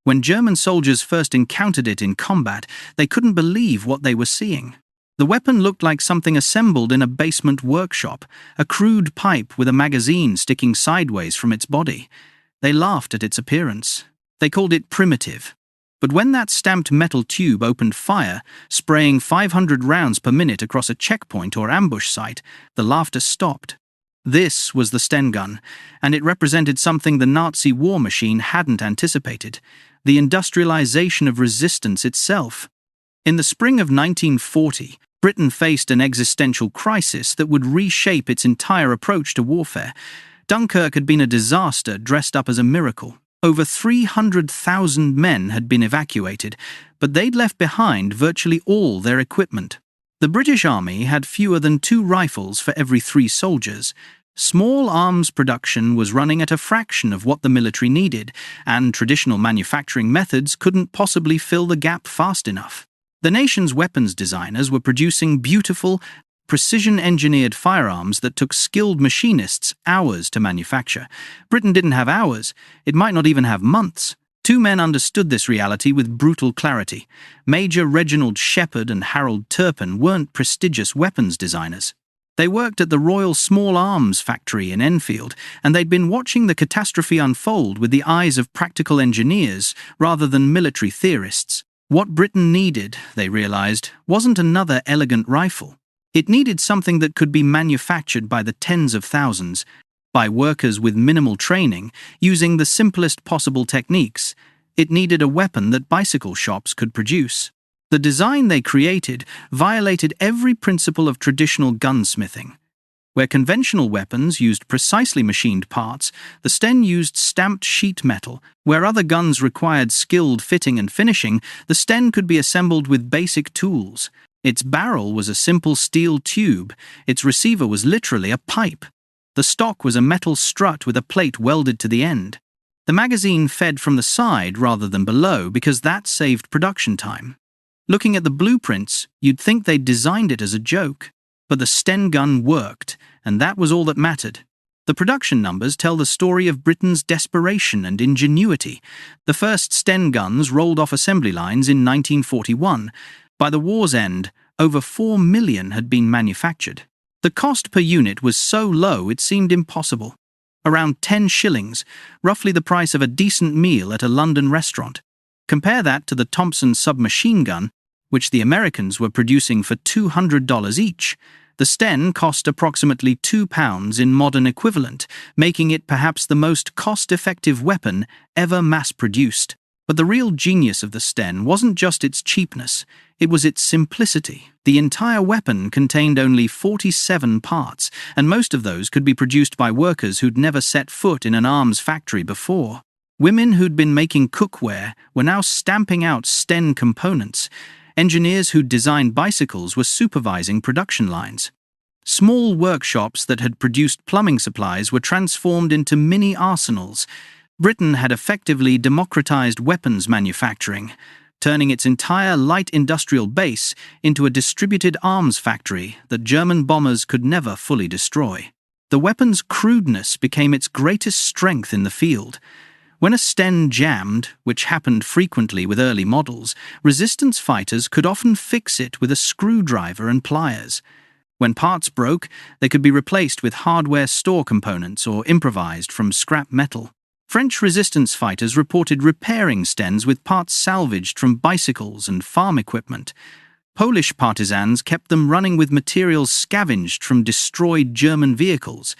When German soldiers first encountered it in combat, they couldn't believe what they were seeing. The weapon looked like something assembled in a basement workshop, a crude pipe with a magazine sticking sideways from its body. They laughed at its appearance. They called it primitive. But when that stamped metal tube opened fire, spraying 500 rounds per minute across a checkpoint or ambush site, the laughter stopped. This was the Sten gun, and it represented something the Nazi war machine hadn't anticipated: the industrialization of resistance itself. In the spring of 1940, Britain faced an existential crisis that would reshape its entire approach to warfare. Dunkirk had been a disaster dressed up as a miracle. Over 300,000 men had been evacuated, but they'd left behind virtually all their equipment. The British Army had fewer than 2 rifles for every 3 soldiers. Small arms production was running at a fraction of what the military needed, and traditional manufacturing methods couldn't possibly fill the gap fast enough. The nation's weapons designers were producing beautiful, precision-engineered firearms that took skilled machinists hours to manufacture. Britain didn't have hours. It might not even have months. 2 men understood this reality with brutal clarity. Major Reginald Shepherd and Harold Turpin weren't prestigious weapons designers. They worked at the Royal Small Arms Factory in Enfield, and they'd been watching the catastrophe unfold with the eyes of practical engineers rather than military theorists. What Britain needed, they realized, wasn't another elegant rifle. It needed something that could be manufactured by the tens of thousands, by workers with minimal training, using the simplest possible techniques. It needed a weapon that bicycle shops could produce. The design they created violated every principle of traditional gunsmithing. Where conventional weapons used precisely machined parts, the Sten used stamped sheet metal. Where other guns required skilled fitting and finishing, the Sten could be assembled with basic tools. Its barrel was a simple steel tube. Its receiver was literally a pipe. The stock was a metal strut with a plate welded to the end. The magazine fed from the side rather than below because that saved production time. Looking at the blueprints, you'd think they'd designed it as a joke. But the Sten gun worked, and that was all that mattered. The production numbers tell the story of Britain's desperation and ingenuity. The first Sten guns rolled off assembly lines in 1941. By the war's end, over 4 million had been manufactured. The cost per unit was so low it seemed impossible. Around 10 shillings, roughly the price of a decent meal at a London restaurant. Compare that to the Thompson submachine gun, which the Americans were producing for $200 each. The Sten cost approximately £2 in modern equivalent, making it perhaps the most cost-effective weapon ever mass-produced. But the real genius of the Sten wasn't just its cheapness, it was its simplicity. The entire weapon contained only 47 parts, and most of those could be produced by workers who'd never set foot in an arms factory before. Women who'd been making cookware were now stamping out Sten components. Engineers who'd designed bicycles were supervising production lines. Small workshops that had produced plumbing supplies were transformed into mini arsenals. Britain had effectively democratized weapons manufacturing, turning its entire light industrial base into a distributed arms factory that German bombers could never fully destroy. The weapon's crudeness became its greatest strength in the field. When a Sten jammed, which happened frequently with early models, resistance fighters could often fix it with a screwdriver and pliers. When parts broke, they could be replaced with hardware store components or improvised from scrap metal. French resistance fighters reported repairing Stens with parts salvaged from bicycles and farm equipment. Polish partisans kept them running with materials scavenged from destroyed German vehicles.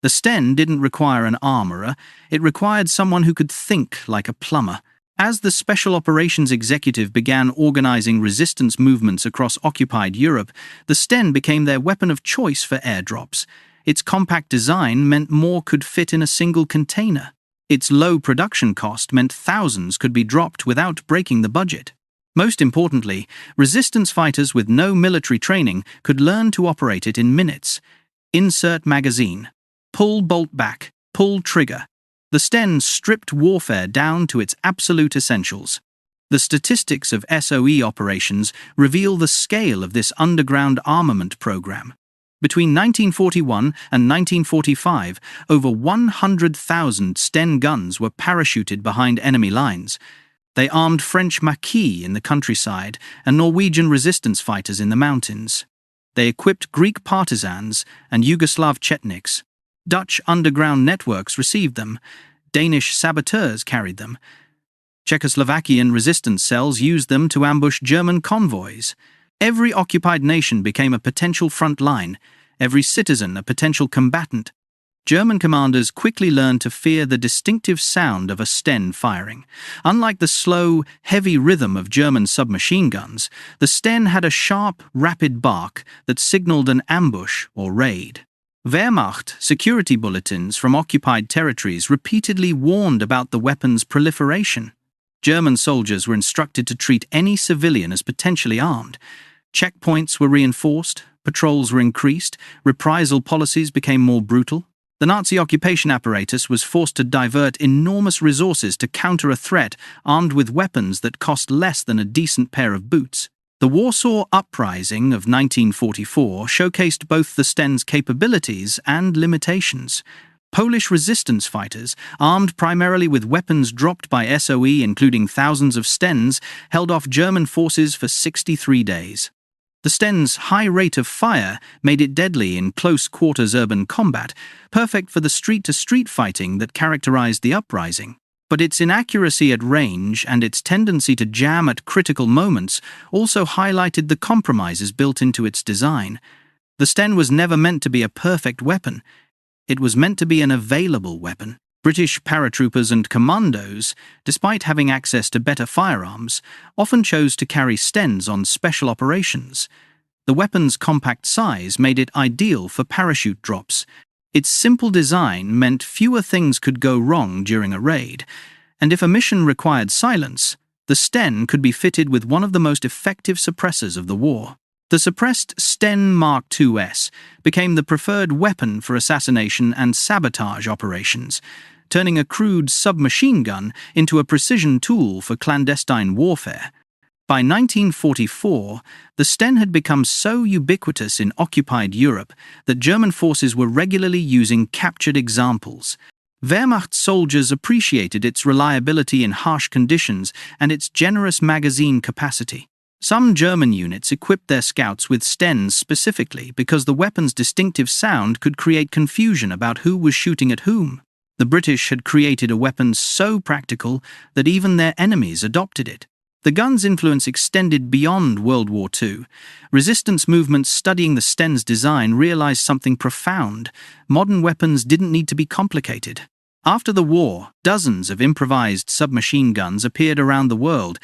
The Sten didn't require an armorer, it required someone who could think like a plumber. As the Special Operations Executive began organizing resistance movements across occupied Europe, the Sten became their weapon of choice for airdrops. Its compact design meant more could fit in a single container. Its low production cost meant thousands could be dropped without breaking the budget. Most importantly, resistance fighters with no military training could learn to operate it in minutes. Insert magazine. Pull bolt back, pull trigger. The Sten stripped warfare down to its absolute essentials. The statistics of SOE operations reveal the scale of this underground armament program. Between 1941 and 1945, over 100,000 Sten guns were parachuted behind enemy lines. They armed French maquis in the countryside and Norwegian resistance fighters in the mountains. They equipped Greek partisans and Yugoslav chetniks. Dutch underground networks received them. Danish saboteurs carried them. Czechoslovakian resistance cells used them to ambush German convoys. Every occupied nation became a potential front line, every citizen a potential combatant. German commanders quickly learned to fear the distinctive sound of a Sten firing. Unlike the slow, heavy rhythm of German submachine guns, the Sten had a sharp, rapid bark that signaled an ambush or raid. Wehrmacht security bulletins from occupied territories repeatedly warned about the weapon's proliferation. German soldiers were instructed to treat any civilian as potentially armed. Checkpoints were reinforced, patrols were increased, reprisal policies became more brutal. The Nazi occupation apparatus was forced to divert enormous resources to counter a threat armed with weapons that cost less than a decent pair of boots. The Warsaw Uprising of 1944 showcased both the Sten's capabilities and limitations. Polish resistance fighters, armed primarily with weapons dropped by SOE including thousands of Stens, held off German forces for 63 days. The Sten's high rate of fire made it deadly in close-quarters urban combat, perfect for the street-to-street fighting that characterized the uprising. But its inaccuracy at range and its tendency to jam at critical moments also highlighted the compromises built into its design. The Sten was never meant to be a perfect weapon. It was meant to be an available weapon. British paratroopers and commandos, despite having access to better firearms, often chose to carry Stens on special operations. The weapon's compact size made it ideal for parachute drops. Its simple design meant fewer things could go wrong during a raid, and if a mission required silence, the Sten could be fitted with one of the most effective suppressors of the war. The suppressed Sten Mark IIs became the preferred weapon for assassination and sabotage operations, turning a crude submachine gun into a precision tool for clandestine warfare. By 1944, the Sten had become so ubiquitous in occupied Europe that German forces were regularly using captured examples. Wehrmacht soldiers appreciated its reliability in harsh conditions and its generous magazine capacity. Some German units equipped their scouts with Stens specifically because the weapon's distinctive sound could create confusion about who was shooting at whom. The British had created a weapon so practical that even their enemies adopted it. The gun's influence extended beyond World War II. Resistance movements studying the Sten's design realized something profound. Modern weapons didn't need to be complicated. After the war, dozens of improvised submachine guns appeared around the world,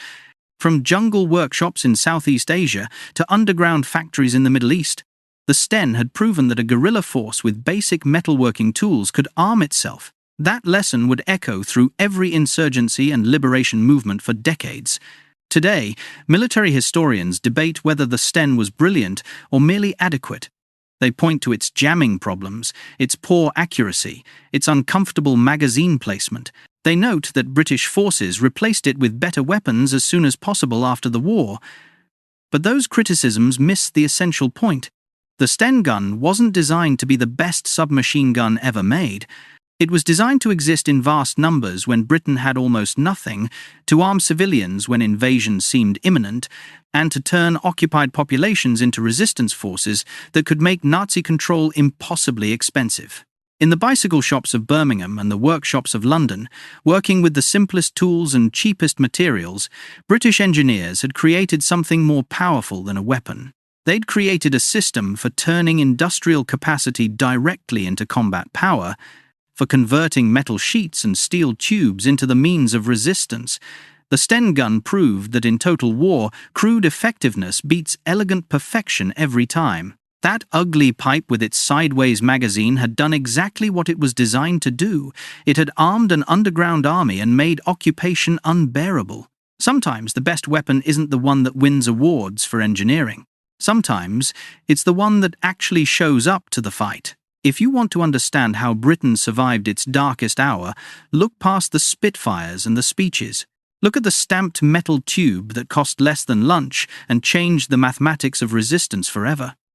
from jungle workshops in Southeast Asia to underground factories in the Middle East. The Sten had proven that a guerrilla force with basic metalworking tools could arm itself. That lesson would echo through every insurgency and liberation movement for decades. Today, military historians debate whether the Sten was brilliant or merely adequate. They point to its jamming problems, its poor accuracy, its uncomfortable magazine placement. They note that British forces replaced it with better weapons as soon as possible after the war. But those criticisms miss the essential point. The Sten gun wasn't designed to be the best submachine gun ever made. It was designed to exist in vast numbers when Britain had almost nothing, to arm civilians when invasion seemed imminent, and to turn occupied populations into resistance forces that could make Nazi control impossibly expensive. In the bicycle shops of Birmingham and the workshops of London, working with the simplest tools and cheapest materials, British engineers had created something more powerful than a weapon. They'd created a system for turning industrial capacity directly into combat power, for converting metal sheets and steel tubes into the means of resistance. The Sten gun proved that in total war, crude effectiveness beats elegant perfection every time. That ugly pipe with its sideways magazine had done exactly what it was designed to do. It had armed an underground army and made occupation unbearable. Sometimes the best weapon isn't the one that wins awards for engineering. Sometimes it's the one that actually shows up to the fight. If you want to understand how Britain survived its darkest hour, look past the Spitfires and the speeches. Look at the stamped metal tube that cost less than lunch and changed the mathematics of resistance forever.